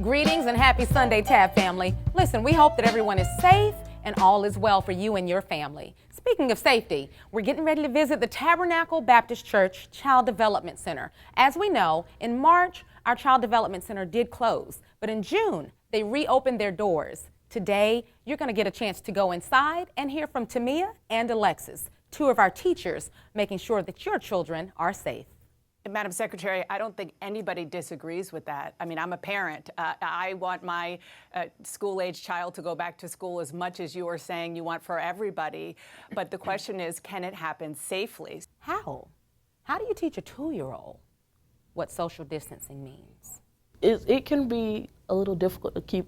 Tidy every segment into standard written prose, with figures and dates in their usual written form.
Greetings and happy Sunday, Tab family. Listen, we hope that everyone is safe and all is well for you and your family. Speaking of safety, we're getting ready to visit the Tabernacle Baptist Church Child Development Center. As we know, in March, our Child Development Center did close, but in June, they reopened their doors. Today, you're going to get a chance to go inside and hear from Tamia and Alexis, two of our teachers, making sure that your children are safe. Madam Secretary, I don't think anybody disagrees with that. I mean, I'm a parent. I want my school-age child to go back to school as much as you are saying you want for everybody. But the question is, can it happen safely? How? How do you teach a 2-year-old what social distancing means? It can be a little difficult to keep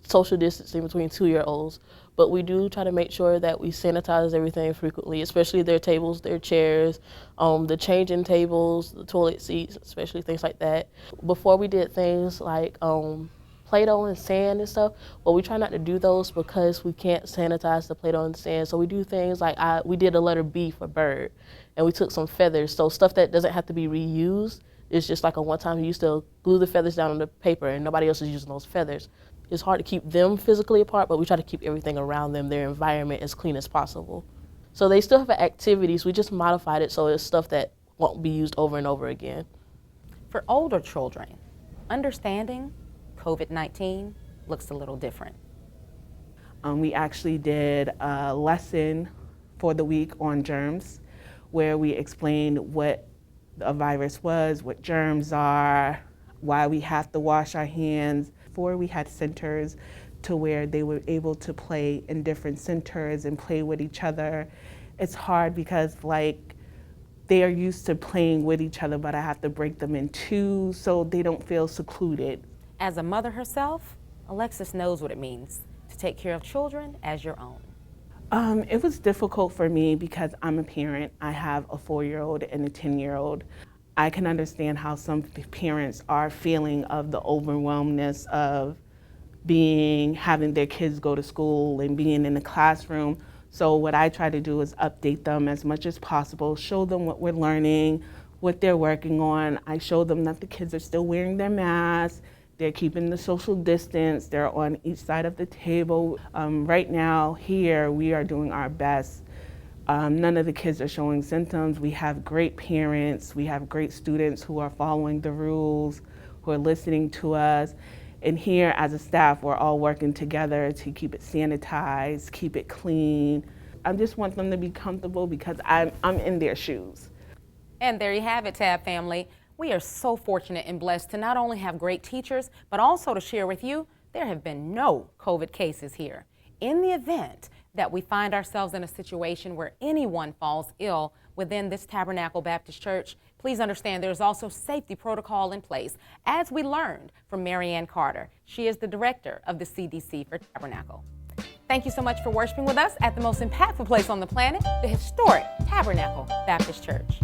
social distancing between 2-year-olds, but we do try to make sure that we sanitize everything frequently, especially their tables, their chairs, the changing tables, the toilet seats, especially things like that. Before we did things like Play-Doh and sand and stuff, but we try not to do those because we can't sanitize the Play-Doh and sand. So we do things like we did a letter B for bird, and we took some feathers, so stuff that doesn't have to be reused. It's just like a one-time you used to glue the feathers down on the paper and nobody else is using those feathers. It's hard to keep them physically apart, but we try to keep everything around them, their environment, as clean as possible. So they still have activities, we just modified it so it's stuff that won't be used over and over again. For older children, understanding COVID-19 looks a little different. We actually did a lesson for the week on germs, where we explained what a virus was, what germs are, why we have to wash our hands. Before we had centers to where they were able to play in different centers and play with each other. It's hard because they are used to playing with each other, but I have to break them in two so they don't feel secluded. As a mother herself, Alexis knows what it means to take care of children as your own. It was difficult for me because I'm a parent. I have a 4-year-old and a 10-year-old. I can understand how some parents are feeling of the overwhelmness of having their kids go to school and being in the classroom. So what I try to do is update them as much as possible, show them what we're learning, what they're working on. I show them that the kids are still wearing their masks, they're keeping the social distance, they're on each side of the table. Right now here we are doing our best. None of the kids are showing symptoms. We have great parents. We have great students who are following the rules, who are listening to us. And here as a staff, we're all working together to keep it sanitized, keep it clean. I just want them to be comfortable because I'm in their shoes. And there you have it, Tab family. We are so fortunate and blessed to not only have great teachers, but also to share with you, there have been no COVID cases here. In the event that we find ourselves in a situation where anyone falls ill within this Tabernacle Baptist Church, please understand there's also safety protocol in place, as we learned from Marianne Carter. She is the director of the CDC for Tabernacle. Thank you so much for worshiping with us at the most impactful place on the planet, the historic Tabernacle Baptist Church.